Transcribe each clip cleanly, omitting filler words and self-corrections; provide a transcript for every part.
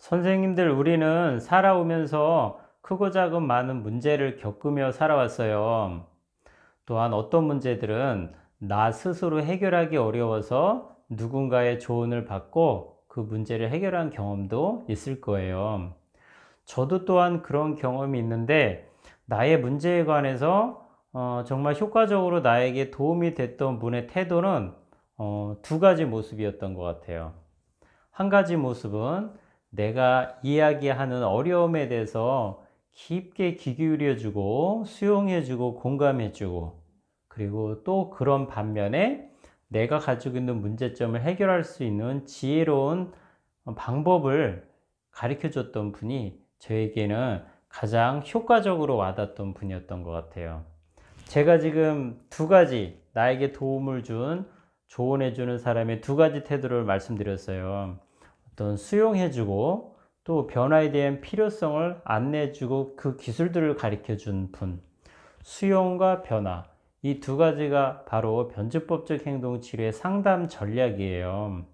선생님들, 우리는 살아오면서 크고 작은 많은 문제를 겪으며 살아왔어요. 또한 어떤 문제들은 나 스스로 해결하기 어려워서 누군가의 조언을 받고 그 문제를 해결한 경험도 있을 거예요. 저도 또한 그런 경험이 있는데, 나의 문제에 관해서 정말 효과적으로 나에게 도움이 됐던 분의 태도는 두 가지 모습이었던 것 같아요. 한 가지 모습은 내가 이야기하는 어려움에 대해서 깊게 귀 기울여 주고 수용해 주고 공감해 주고, 그리고 또 그런 반면에 내가 가지고 있는 문제점을 해결할 수 있는 지혜로운 방법을 가르쳐 줬던 분이 저에게는 가장 효과적으로 와닿았던 분이었던 것 같아요. 제가 지금 두 가지 나에게 도움을 준, 조언해 주는 사람의 두 가지 태도를 말씀드렸어요. 어떤 수용해 주고 또 변화에 대한 필요성을 안내해 주고 그 기술들을 가르쳐 준 분. 수용과 변화. 이 두 가지가 바로 변주법적 행동 치료의 상담 전략이에요.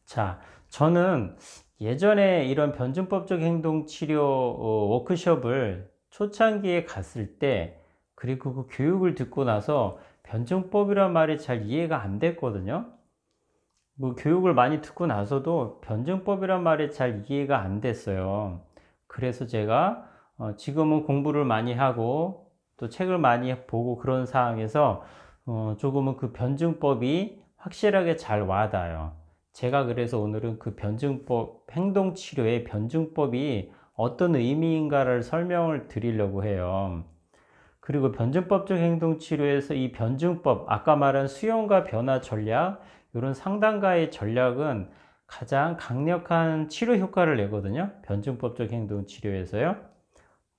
자, 저는 예전에 이런 변증법적 행동 치료 워크숍을 초창기에 갔을 때, 그리고 그 교육을 듣고 나서 변증법이란 말이 잘 이해가 안 됐거든요. 뭐 교육을 많이 듣고 나서도 변증법이란 말이 잘 이해가 안 됐어요. 그래서 제가 지금은 공부를 많이 하고 또 책을 많이 보고 그런 상황에서 조금은 그 변증법이 확실하게 잘 와닿아요. 제가 그래서 오늘은 그 변증법, 행동치료의 변증법이 어떤 의미인가를 설명을 드리려고 해요. 그리고 변증법적 행동치료에서 이 변증법, 아까 말한 수용과 변화 전략, 이런 상담가의 전략은 가장 강력한 치료 효과를 내거든요. 변증법적 행동치료에서요.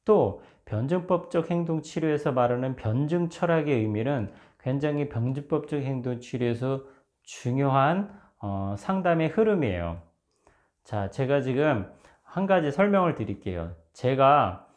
또 변증법적 행동치료에서 말하는 변증 철학의 의미는 굉장히 변증법적 행동치료에서 중요한 상담의 흐름이에요. 자, 제가 지금 한 가지 설명을 드릴게요. 제가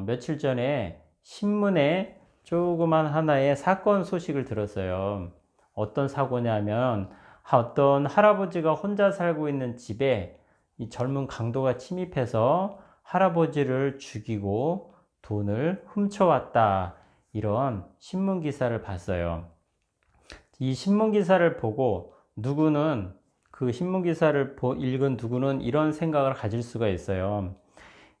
며칠 전에 신문에 조그만 하나의 사건 소식을 들었어요. 어떤 사고냐면 어떤 할아버지가 혼자 살고 있는 집에 이 젊은 강도가 침입해서 할아버지를 죽이고 돈을 훔쳐왔다. 이런 신문 기사를 봤어요. 이 신문 기사를 보고 누구는 그 신문 기사를 읽은 누구는 이런 생각을 가질 수가 있어요.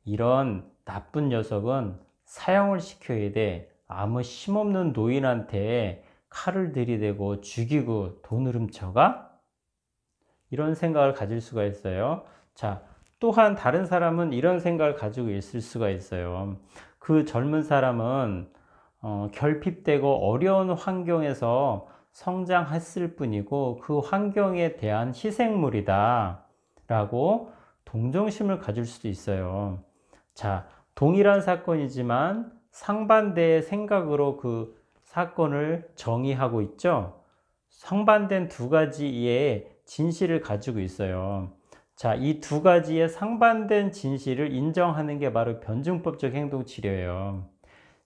이런 나쁜 녀석은 사형을 시켜야 돼. 아무 힘없는 노인한테 칼을 들이대고 죽이고 돈을 훔쳐가? 이런 생각을 가질 수가 있어요. 자, 또한 다른 사람은 이런 생각을 가지고 있을 수가 있어요. 그 젊은 사람은 결핍되고 어려운 환경에서 성장했을 뿐이고 그 환경에 대한 희생물이다 라고 동정심을 가질 수도 있어요. 자, 동일한 사건이지만 상반대의 생각으로 그 사건을 정의하고 있죠. 상반된 두 가지의 진실을 가지고 있어요. 자, 이 두 가지의 상반된 진실을 인정하는 게 바로 변증법적 행동치료예요.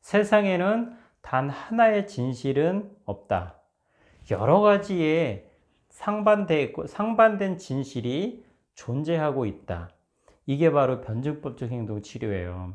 세상에는 단 하나의 진실은 없다. 여러 가지의 상반된 진실이 존재하고 있다. 이게 바로 변증법적 행동 치료예요.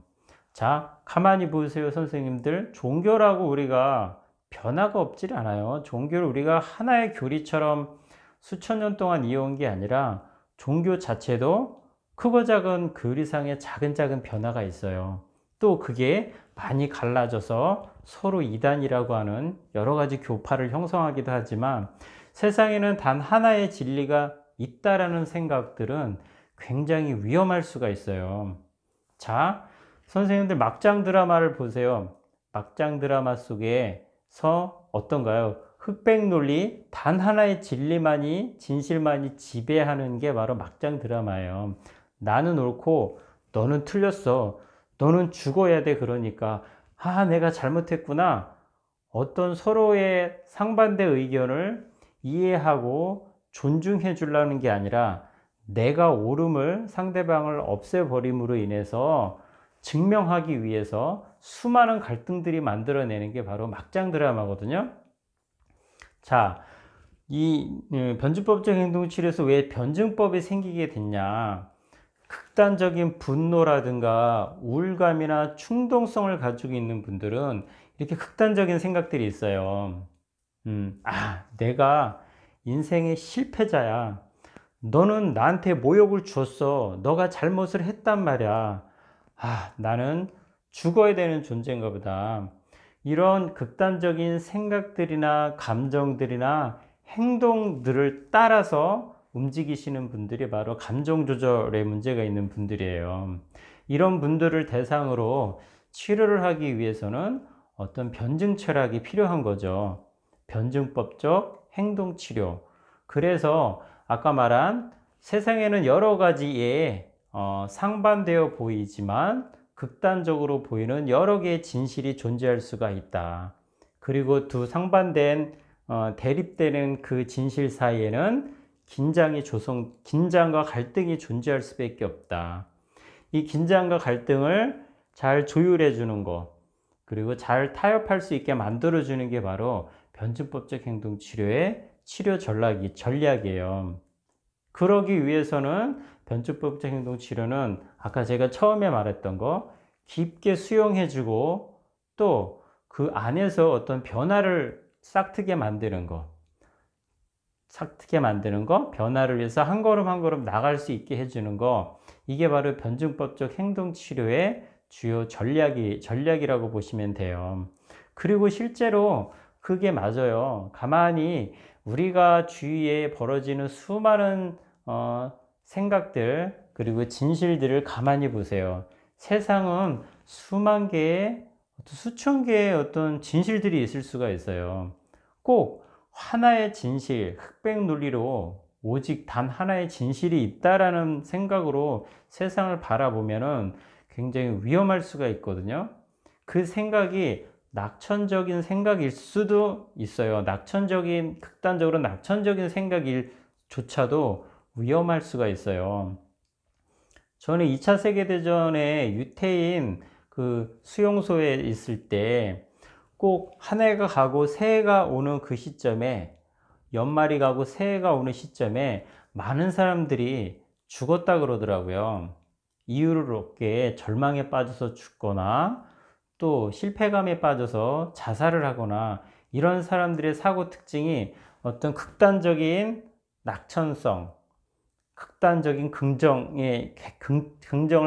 자, 가만히 보세요, 선생님들. 종교라고 우리가 변화가 없질 않아요. 종교를 우리가 하나의 교리처럼 수천 년 동안 이어온 게 아니라 종교 자체도 크고 작은 교리상의 작은 작은 변화가 있어요. 또 그게 많이 갈라져서 서로 이단이라고 하는 여러 가지 교파를 형성하기도 하지만 세상에는 단 하나의 진리가 있다라는 생각들은 굉장히 위험할 수가 있어요. 자, 선생님들 막장 드라마를 보세요. 막장 드라마 속에서 어떤가요? 흑백 논리, 단 하나의 진리만이, 진실만이 지배하는 게 바로 막장 드라마예요. 나는 옳고 너는 틀렸어. 너는 죽어야 돼. 그러니까 내가 잘못했구나. 어떤 서로의 상반대 의견을 이해하고 존중해 주려는 게 아니라 내가 옳음을, 상대방을 없애버림으로 인해서 증명하기 위해서 수많은 갈등들이 만들어내는 게 바로 막장 드라마거든요. 자, 변증법적 행동치료에서 왜 변증법이 생기게 됐냐? 극단적인 분노라든가 우울감이나 충동성을 가지고 있는 분들은 이렇게 극단적인 생각들이 있어요. 내가 인생의 실패자야. 너는 나한테 모욕을 줬어. 너가 잘못을 했단 말이야. 나는 죽어야 되는 존재인가 보다. 이런 극단적인 생각들이나 감정들이나 행동들을 따라서 움직이시는 분들이 바로 감정 조절에 문제가 있는 분들이에요. 이런 분들을 대상으로 치료를 하기 위해서는 어떤 변증 철학이 필요한 거죠. 변증법적 행동 치료. 그래서 아까 말한 세상에는 여러 가지의 상반되어 보이지만 극단적으로 보이는 여러 개의 진실이 존재할 수가 있다. 그리고 두 상반된 대립되는 그 진실 사이에는 긴장과 갈등이 존재할 수밖에 없다. 이 긴장과 갈등을 잘 조율해 주는 것, 그리고 잘 타협할 수 있게 만들어 주는 게 바로 변증법적 행동 치료의 치료 전략이에요. 그러기 위해서는 변증법적 행동 치료는 아까 제가 처음에 말했던 거 깊게 수용해 주고 또 그 안에서 어떤 변화를 싹트게 만드는 거, 변화를 위해서 한 걸음 한 걸음 나갈 수 있게 해주는 거, 이게 바로 변증법적 행동 치료의 주요 전략이라고 보시면 돼요. 그리고 실제로 그게 맞아요. 가만히 우리가 주위에 벌어지는 수많은 생각들, 그리고 진실들을 가만히 보세요. 세상은 수만 개의, 수천 개의 어떤 진실들이 있을 수가 있어요. 꼭 하나의 진실, 흑백 논리로 오직 단 하나의 진실이 있다라는 생각으로 세상을 바라보면은 굉장히 위험할 수가 있거든요. 그 생각이 낙천적인 생각일 수도 있어요. 극단적으로 낙천적인 생각일 조차도 위험할 수가 있어요. 저는 2차 세계대전에 유태인 그 수용소에 있을 때 꼭 한 해가 가고 새해가 오는 그 시점에, 연말이 가고 새해가 오는 시점에 많은 사람들이 죽었다 그러더라고요. 이유를 없게 절망에 빠져서 죽거나 또 실패감에 빠져서 자살을 하거나, 이런 사람들의 사고 특징이 어떤 극단적인 낙천성, 극단적인 긍정을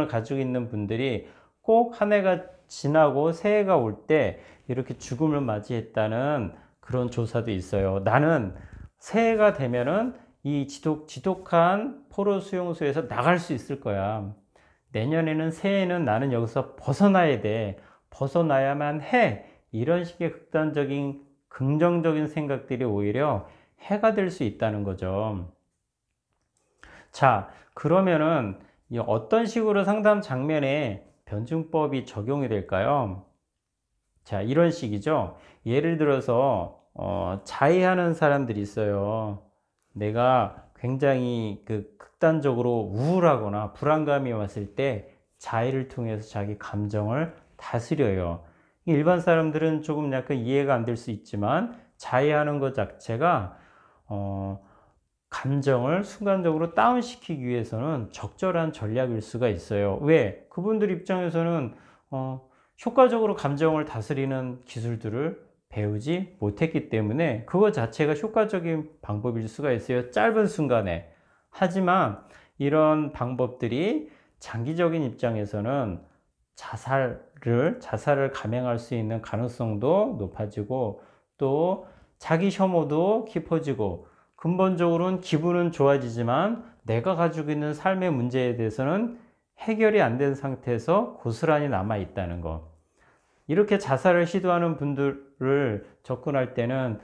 가지고 있는 분들이 꼭 한 해가 지나고 새해가 올 때 이렇게 죽음을 맞이했다는 그런 조사도 있어요. 나는 새해가 되면은 이 지독한 포로 수용소에서 나갈 수 있을 거야. 내년에는 새해는 나는 여기서 벗어나야 돼. 벗어나야만 해. 이런 식의 극단적인 긍정적인 생각들이 오히려 해가 될 수 있다는 거죠. 자, 그러면은 어떤 식으로 상담 장면에 변증법이 적용이 될까요? 자, 이런 식이죠. 예를 들어서 자해하는 사람들이 있어요. 내가 굉장히 극단적으로 우울하거나 불안감이 왔을 때 자해를 통해서 자기 감정을 다스려요. 일반 사람들은 조금 약간 이해가 안 될 수 있지만 자해하는 것 자체가 감정을 순간적으로 다운시키기 위해서는 적절한 전략일 수가 있어요. 왜? 그분들 입장에서는 효과적으로 감정을 다스리는 기술들을 배우지 못했기 때문에 그거 자체가 효과적인 방법일 수가 있어요. 짧은 순간에. 하지만 이런 방법들이 장기적인 입장에서는 자살을 감행할 수 있는 가능성도 높아지고, 또 자기 혐오도 깊어지고, 근본적으로는 기분은 좋아지지만 내가 가지고 있는 삶의 문제에 대해서는 해결이 안 된 상태에서 고스란히 남아 있다는 것. 이렇게 자살을 시도하는 분들을 접근할 때는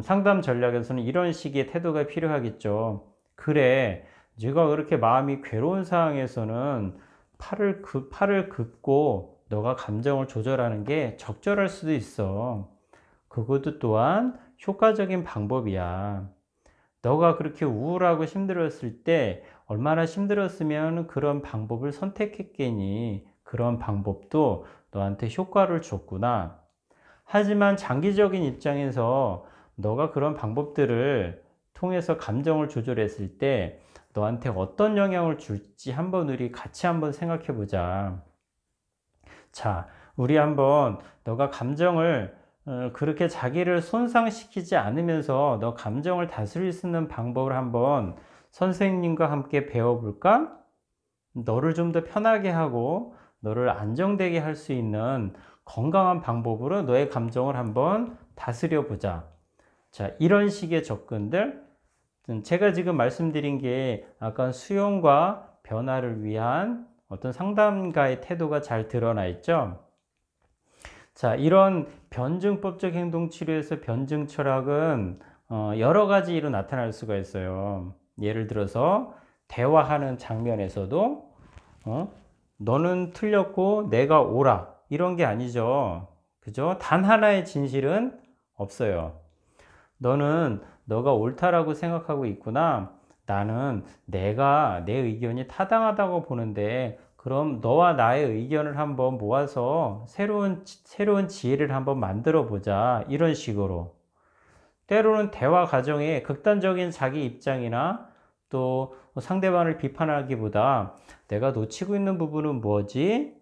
상담 전략에서는 이런 식의 태도가 필요하겠죠. 그래, 네가 그렇게 마음이 괴로운 상황에서는 팔을 긋고 너가 감정을 조절하는 게 적절할 수도 있어. 그것도 또한 효과적인 방법이야. 너가 그렇게 우울하고 힘들었을 때 얼마나 힘들었으면 그런 방법을 선택했겠니? 그런 방법도 너한테 효과를 줬구나. 하지만 장기적인 입장에서 너가 그런 방법들을 통해서 감정을 조절했을 때 너한테 어떤 영향을 줄지 한번 우리 같이 한번 생각해 보자. 자, 우리 한번 너가 감정을 그렇게 자기를 손상시키지 않으면서 너 감정을 다스릴 수 있는 방법을 한번 선생님과 함께 배워볼까? 너를 좀 더 편하게 하고 너를 안정되게 할 수 있는 건강한 방법으로 너의 감정을 한번 다스려 보자. 자, 이런 식의 접근들, 제가 지금 말씀드린 게 약간 수용과 변화를 위한 어떤 상담가의 태도가 잘 드러나 있죠. 자, 이런 변증법적 행동 치료에서 변증 철학은 여러 가지로 나타날 수가 있어요. 예를 들어서 대화하는 장면에서도 너는 틀렸고 내가 옳아 이런 게 아니죠. 그죠? 단 하나의 진실은 없어요. 너는 너가 옳다라고 생각하고 있구나. 나는 내가 내 의견이 타당하다고 보는데 그럼 너와 나의 의견을 한번 모아서 새로운 지혜를 한번 만들어 보자. 이런 식으로. 때로는 대화 과정에 극단적인 자기 입장이나 또 상대방을 비판하기보다 내가 놓치고 있는 부분은 뭐지?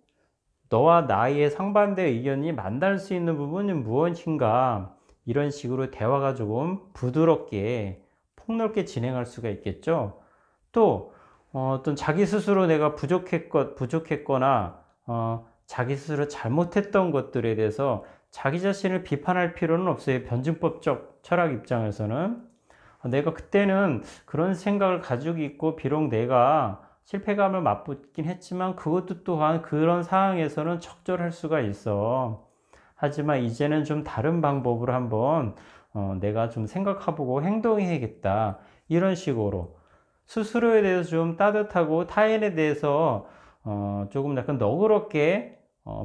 너와 나의 상반된 의견이 만날 수 있는 부분은 무엇인가? 이런 식으로 대화가 조금 부드럽게 폭넓게 진행할 수가 있겠죠. 또 어떤 자기 스스로 내가 부족했거나 자기 스스로 잘못했던 것들에 대해서 자기 자신을 비판할 필요는 없어요. 변증법적 철학 입장에서는 내가 그때는 그런 생각을 가지고 있고 비록 내가 실패감을 맛보긴 했지만 그것도 또한 그런 상황에서는 적절할 수가 있어. 하지만 이제는 좀 다른 방법으로 한번 내가 좀 생각해보고 행동해야겠다. 이런 식으로 스스로에 대해서 좀 따뜻하고 타인에 대해서 조금 약간 너그럽게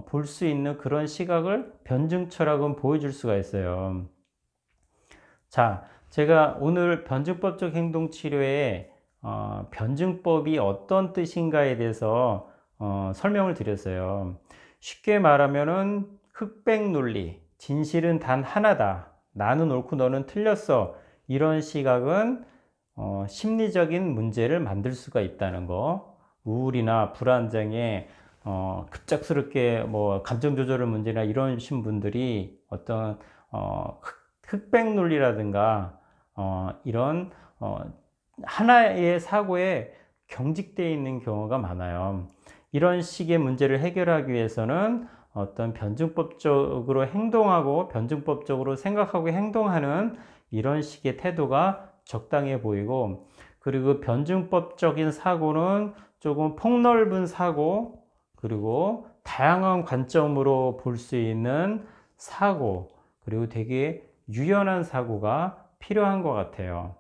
볼 수 있는 그런 시각을 변증 철학은 보여줄 수가 있어요. 자, 제가 오늘 변증법적 행동 치료의 변증법이 어떤 뜻인가에 대해서 설명을 드렸어요. 쉽게 말하면은 흑백 논리, 진실은 단 하나다. 나는 옳고 너는 틀렸어. 이런 시각은 심리적인 문제를 만들 수가 있다는 거. 우울이나 불안장애, 급작스럽게 뭐 감정 조절 문제나 이러신 분들이 어떤 흑백 논리라든가 이런 하나의 사고에 경직되어 있는 경우가 많아요. 이런 식의 문제를 해결하기 위해서는 어떤 변증법적으로 행동하고 변증법적으로 생각하고 행동하는 이런 식의 태도가 적당해 보이고, 그리고 변증법적인 사고는 조금 폭넓은 사고, 그리고 다양한 관점으로 볼 수 있는 사고, 그리고 되게 유연한 사고가 필요한 것 같아요.